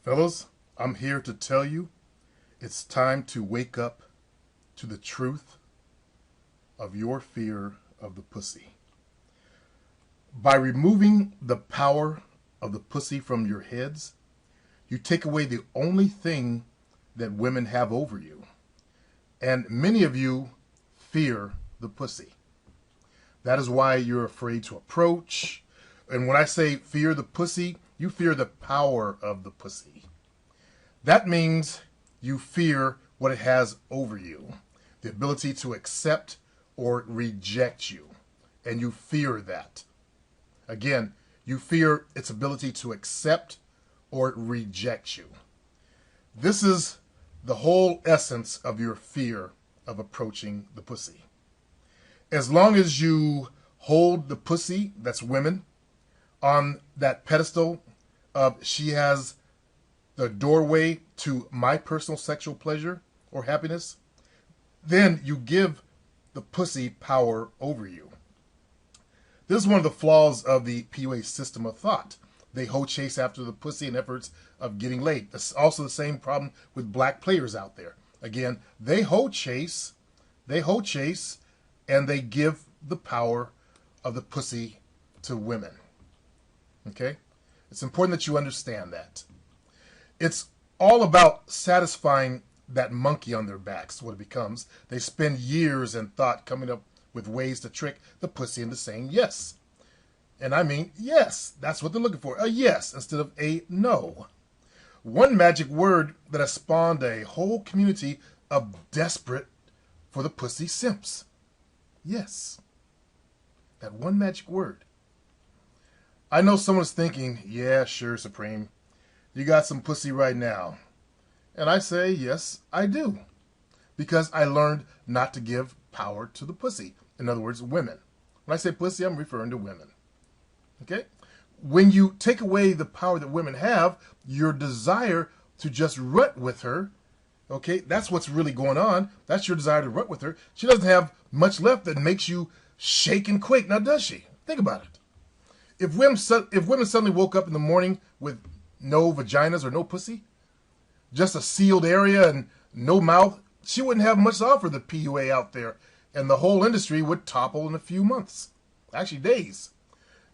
Fellas, I'm here to tell you it's time to wake up to the truth of your fear of the pussy. By removing the power of the pussy from your heads, you take away the only thing that women have over you. And many of you fear the pussy. That is why you're afraid to approach. And when I say fear the pussy, you fear the power of the pussy. That means you fear what it has over you, the ability to accept or reject you. And you fear that. Again, you fear its ability to accept or reject you. This is the whole essence of your fear of approaching the pussy. As long as you hold the pussy, that's women, on that pedestal of she has the doorway to my personal sexual pleasure or happiness, then you give the pussy power over you. This is one of the flaws of the PUA system of thought. They hoe chase after the pussy in efforts of getting laid. That's also the same problem with black players out there. Again, they hoe chase, and they give the power of the pussy to women. Okay? It's important that you understand that. It's all about satisfying that monkey on their backs, what it becomes. They spend years in thought coming up with ways to trick the pussy into saying yes. And I mean yes. That's what they're looking for. A yes instead of a no. One magic word that has spawned a whole community of desperate for the pussy simps. Yes. That one magic word. I know someone's thinking, yeah, sure, Supreme. You got some pussy right now. And I say, yes, I do. Because I learned not to give power to the pussy. In other words, women. When I say pussy, I'm referring to women. Okay? When you take away the power that women have, your desire to just rut with her, okay, that's what's really going on. That's your desire to rut with her. She doesn't have much left that makes you shake and quake. Now, does she? Think about it. If women suddenly woke up in the morning with no vaginas or no pussy, just a sealed area and no mouth, she wouldn't have much to offer the PUA out there, and the whole industry would topple in a few months, actually days.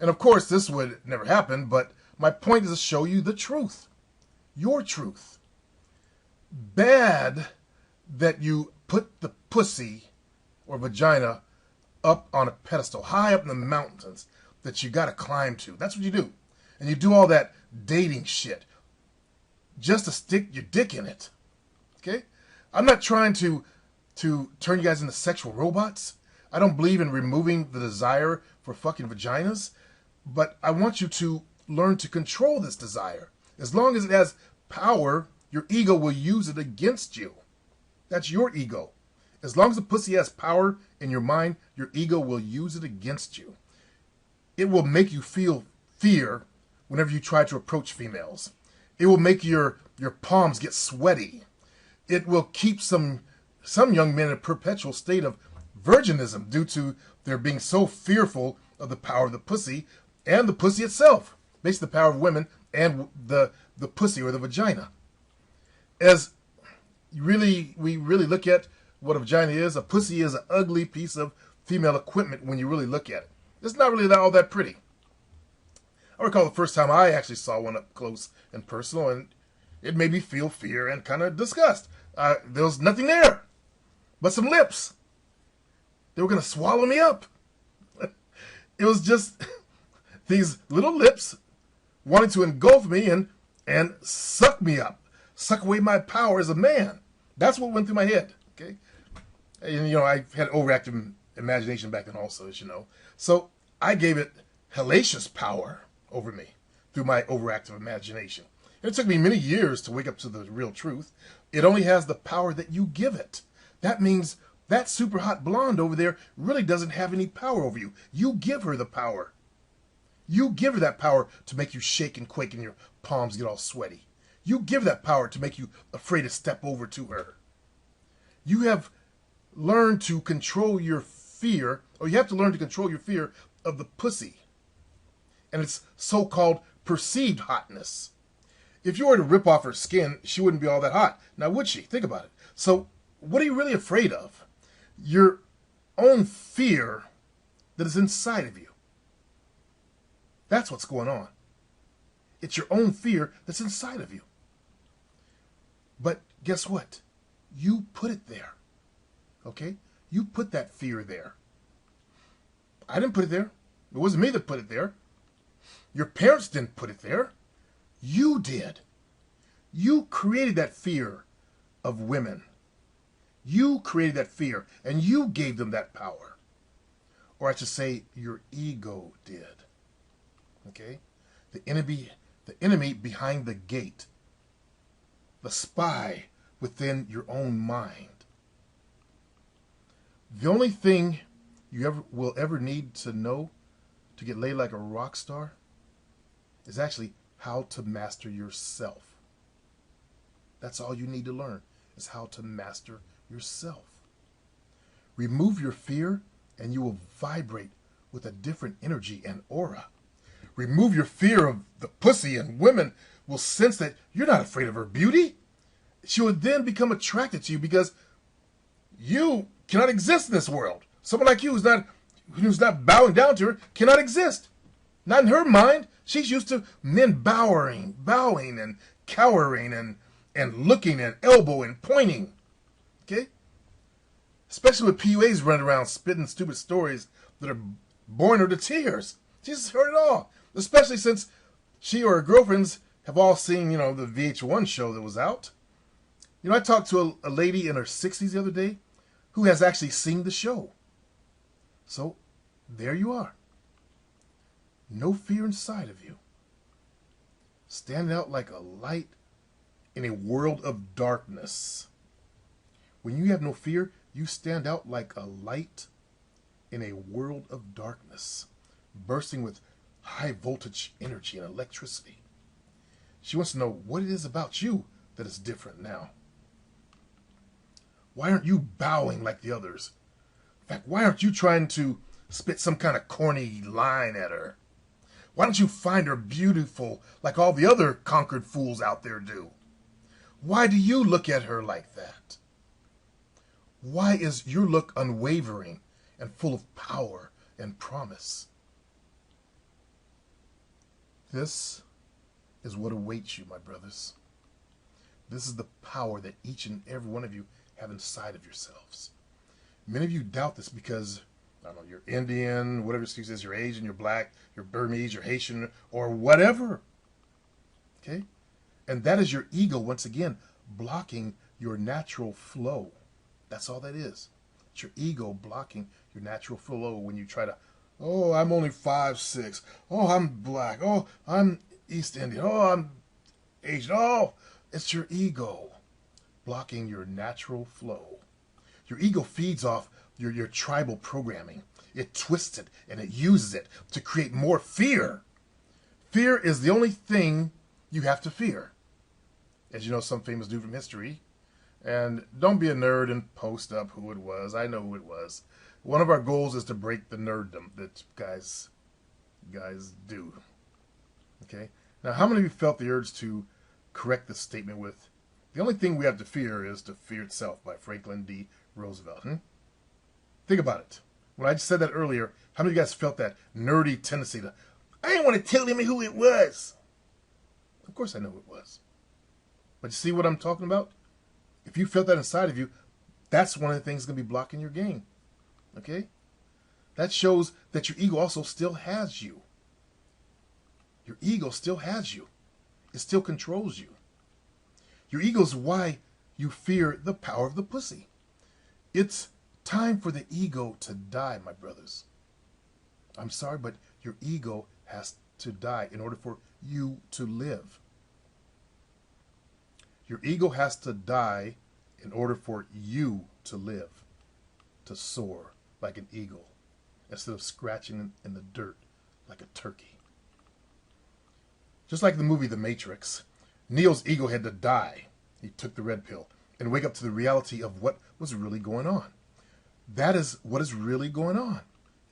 And of course, this would never happen, but my point is to show you the truth, your truth. Bad that you put the pussy or vagina up on a pedestal, high up in the mountains that you got to climb to. That's what you do. And you do all that dating shit just to stick your dick in it. Okay? I'm not trying to turn you guys into sexual robots. I don't believe in removing the desire for fucking vaginas. But I want you to learn to control this desire. As long as it has power, your ego will use it against you. That's your ego. As long as the pussy has power in your mind, your ego will use it against you. It will make you feel fear whenever you try to approach females. It will make your palms get sweaty. It will keep some young men in a perpetual state of virginism due to their being so fearful of the power of the pussy and the pussy itself. Basically the power of women and the pussy or the vagina. As we really look at what a vagina is, a pussy is an ugly piece of female equipment when you really look at it. It's not really all that pretty. I recall the first time I actually saw one up close and personal, and it made me feel fear and kind of disgust. There was nothing there but some lips. They were going to swallow me up. It was just these little lips wanting to engulf me and suck me up, suck away my power as a man. That's what went through my head. Okay, and I had overactive imagination back then also, as you know. So I gave it hellacious power over me through my overactive imagination. And it took me many years to wake up to the real truth. It only has the power that you give it. That means that super hot blonde over there really doesn't have any power over you. You give her the power. You give her that power to make you shake and quake and your palms get all sweaty. You give that power to make you afraid to step over to her. You have learned to control your fear, or you have to learn to control your fear of the pussy and its so-called perceived hotness. If you were to rip off her skin, she wouldn't be all that hot. Now, would she? Think about it. So, what are you really afraid of? Your own fear that is inside of you. That's what's going on. It's your own fear that's inside of you. But guess what? You put it there. Okay? You put that fear there. I didn't put it there. It wasn't me that put it there. Your parents didn't put it there. You did. You created that fear of women. You created that fear, and you gave them that power. Or I should say, your ego did. Okay? The enemy behind the gate. The spy within your own mind. The only thing you will ever need to know to get laid like a rock star is actually how to master yourself. That's all you need to learn, is how to master yourself. Remove your fear and you will vibrate with a different energy and aura. Remove your fear of the pussy and women will sense that you're not afraid of her beauty. She will then become attracted to you because you cannot exist in this world. Someone like you who's not bowing down to her cannot exist. Not in her mind. She's used to men bowing and cowering and looking and elbowing, pointing. Okay? Especially with PUAs running around spitting stupid stories that are boring her to tears. She's heard it all. Especially since she or her girlfriends have all seen, the VH1 show that was out. I talked to a lady in her 60s the other day who has actually seen the show. So, there you are. No fear inside of you. Standing out like a light in a world of darkness. When you have no fear, you stand out like a light in a world of darkness, bursting with high voltage energy and electricity. She wants to know what it is about you that is different now. Why aren't you bowing like the others? In fact, why aren't you trying to spit some kind of corny line at her? Why don't you find her beautiful like all the other conquered fools out there do? Why do you look at her like that? Why is your look unwavering and full of power and promise? This is what awaits you, my brothers. This is the power that each and every one of you have inside of yourselves. Many of you doubt this because, I don't know, you're Indian, whatever excuse is, you're Asian, you're black, you're Burmese, you're Haitian, or whatever. Okay? And that is your ego, once again, blocking your natural flow. That's all that is. It's your ego blocking your natural flow when you try to, oh, I'm only 5'6". Oh, I'm black. Oh, I'm East Indian. Oh, I'm Asian. Oh, it's your ego blocking your natural flow. Your ego feeds off your tribal programming. It twists it and it uses it to create more fear. Fear is the only thing you have to fear. As you know, some famous dude from history. And don't be a nerd and post up who it was. I know who it was. One of our goals is to break the nerddom that guys do. Okay? Now, how many of you felt the urge to correct this statement with, the only thing we have to fear is to fear itself, by Franklin D. Roosevelt? Think about it. When I just said that earlier, how many of you guys felt that nerdy tendency to, I didn't want to tell him who it was? Of course I know who it was. But you see what I'm talking about? If you felt that inside of you, that's one of the things that's going to be blocking your game. Okay? That shows that your ego also still has you. Your ego still has you. It still controls you. Your ego is why you fear the power of the pussy. It's time for the ego to die, my brothers. I'm sorry, but your ego has to die in order for you to live. Your ego has to die in order for you to live, to soar like an eagle, instead of scratching in the dirt like a turkey. Just like the movie The Matrix, Neo's ego had to die. He took the red pill and wake up to the reality of what was really going on. That is what is really going on.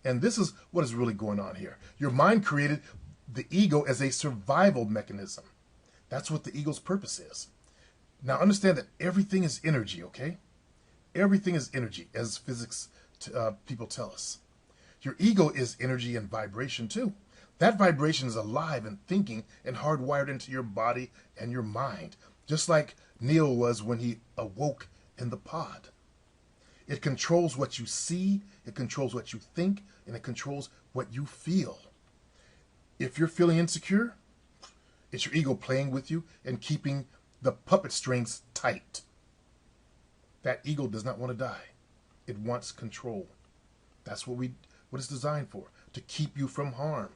And this is what is really going on here. Your mind created the ego as a survival mechanism. That's what the ego's purpose is. Now understand that everything is energy, okay? Everything is energy, as physics people tell us. Your ego is energy and vibration too. That vibration is alive and thinking and hardwired into your body and your mind, just like Neil was when he awoke in the pod. It controls what you see, it controls what you think, and it controls what you feel. If you're feeling insecure, it's your ego playing with you and keeping the puppet strings tight. That ego does not want to die. It wants control. That's what it's designed for, to keep you from harm.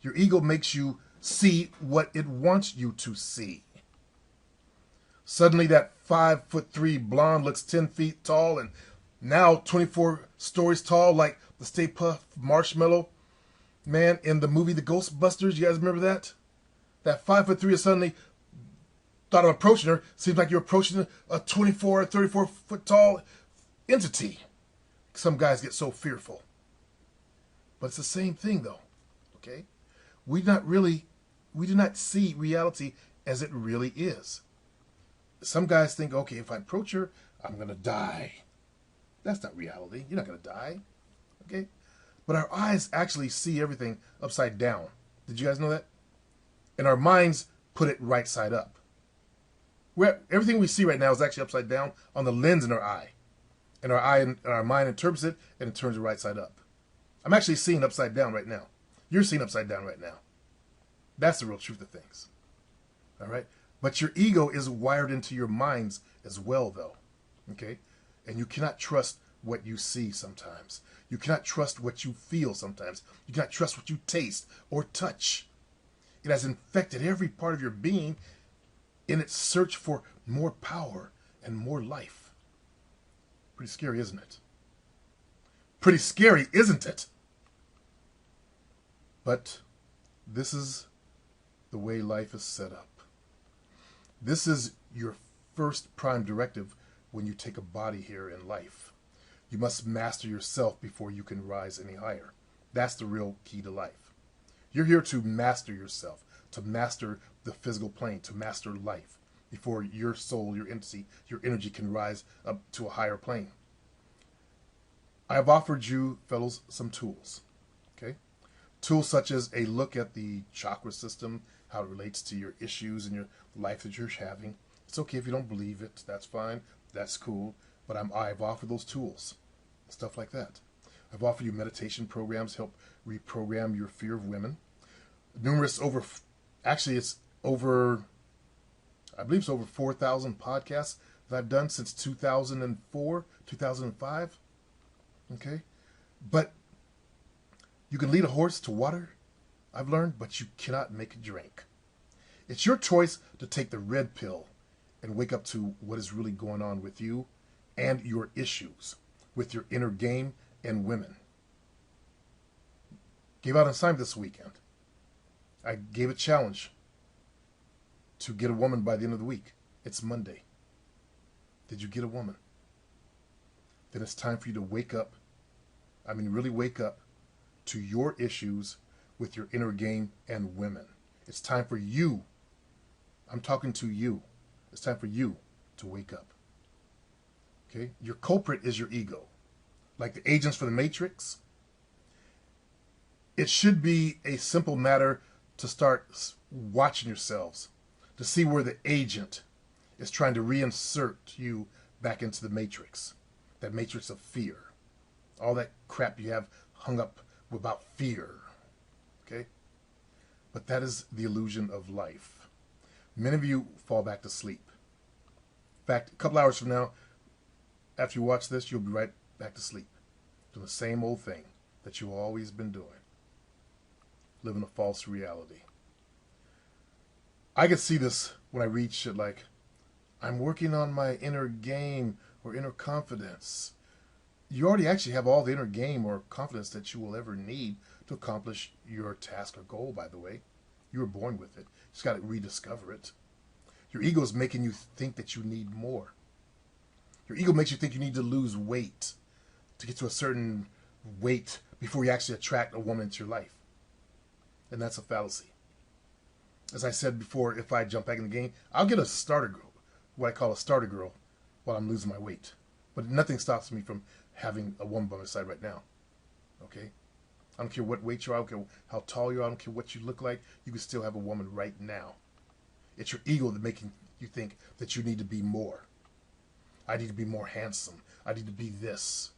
Your ego makes you see what it wants you to see. Suddenly that 5'3" blonde looks 10 feet tall and now 24 stories tall, like the Stay Puft Marshmallow Man in the movie The Ghostbusters. You guys remember that? That 5'3" is suddenly thought of approaching her. Seems like you're approaching a 24 or 34 foot tall entity. Some guys get so fearful. But it's the same thing though. Okay? We do not see reality as it really is. Some guys think, okay, if I approach her, I'm going to die. That's not reality. You're not going to die. Okay? But our eyes actually see everything upside down. Did you guys know that? And our minds put it right side up. Everything we see right now is actually upside down on the lens in our eye. And our eye and our mind interprets it and it turns it right side up. I'm actually seeing upside down right now. You're seeing upside down right now. That's the real truth of things. All right? But your ego is wired into your minds as well, though. Okay? And you cannot trust what you see sometimes. You cannot trust what you feel sometimes. You cannot trust what you taste or touch. It has infected every part of your being in its search for more power and more life. Pretty scary, isn't it? Pretty scary, isn't it? But this is the way life is set up. This is your first prime directive when you take a body here in life. You must master yourself before you can rise any higher. That's the real key to life. You're here to master yourself, to master the physical plane, to master life before your soul, your entity, your energy can rise up to a higher plane. I have offered you, fellows, some tools. Okay? Tools such as a look at the chakra system, how it relates to your issues in your life that you're having. It's okay if you don't believe it. That's fine. That's cool. But I've offered those tools. Stuff like that. I've offered you meditation programs to help reprogram your fear of women. It's over 4,000 podcasts that I've done since 2004, 2005. Okay? But you can lead a horse to water, I've learned, but you cannot make it drink. It's your choice to take the red pill and wake up to what is really going on with you and your issues with your inner game and women. Gave out an assignment this weekend. I gave a challenge to get a woman by the end of the week. It's Monday. Did you get a woman? Then it's time for you to wake up. Really wake up to your issues with your inner game and women. It's time for you. I'm talking to you. It's time for you to wake up. Okay? Your culprit is your ego. Like the agents for the Matrix. It should be a simple matter to start watching yourselves to see where the agent is trying to reinsert you back into the Matrix. That Matrix of fear. All that crap you have hung up about fear. Okay? But that is the illusion of life. Many of you fall back to sleep. In fact, a couple hours from now, after you watch this, you'll be right back to sleep. Doing the same old thing that you've always been doing. Living a false reality. I can see this when I read shit like, I'm working on my inner game or inner confidence. You already actually have all the inner game or confidence that you will ever need to accomplish your task or goal, by the way. You were born with it. You just got to rediscover it. Your ego is making you think that you need more. Your ego makes you think you need to lose weight to get to a certain weight before you actually attract a woman into your life. And that's a fallacy. as I said before, if I jump back in the game, I'll get a starter girl, what I call a starter girl, while I'm losing my weight. But nothing stops me from having a woman by my side right now. Okay? I don't care what weight you are, I don't care how tall you are, I don't care what you look like, you can still have a woman right now. It's your ego that making you think that you need to be more. I need to be more handsome. I need to be this.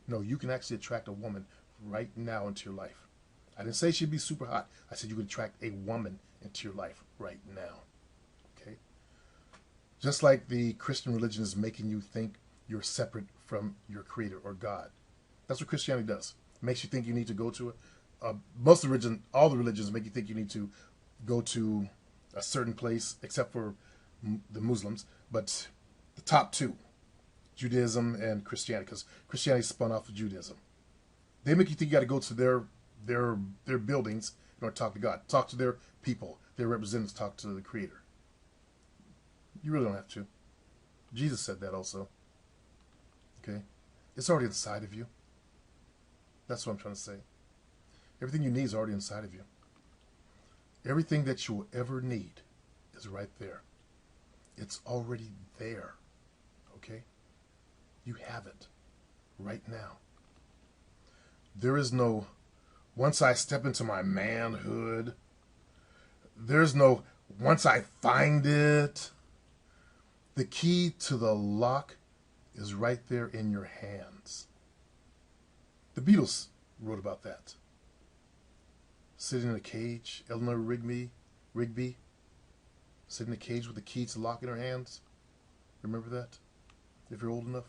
No, you can actually attract a woman right now into your life. I didn't say she'd be super hot. I said you could attract a woman into your life right now. Okay? Just like the Christian religion is making you think you're separate from your creator or God. That's what Christianity does. It makes you think you need to go to most of the religion, all the religions make you think you need to go to a certain place, except for the Muslims, but the top two, Judaism and Christianity, because Christianity spun off of Judaism. They make you think you got to go to their buildings in order to talk to God, talk to their people, their representatives, talk to the Creator. You really don't have to. Jesus said that also. Okay? It's already inside of you. That's what I'm trying to say. Everything you need is already inside of you. Everything that you will ever need is right there. It's already there. Okay? You have it right now. There is no, once I step into my manhood, there's no, once I find it. The key to the lock is right there in your hands. The Beatles wrote about that. Sitting in a cage, Eleanor Rigby, sitting in a cage with the key to the lock in her hands. Remember that? If you're old enough.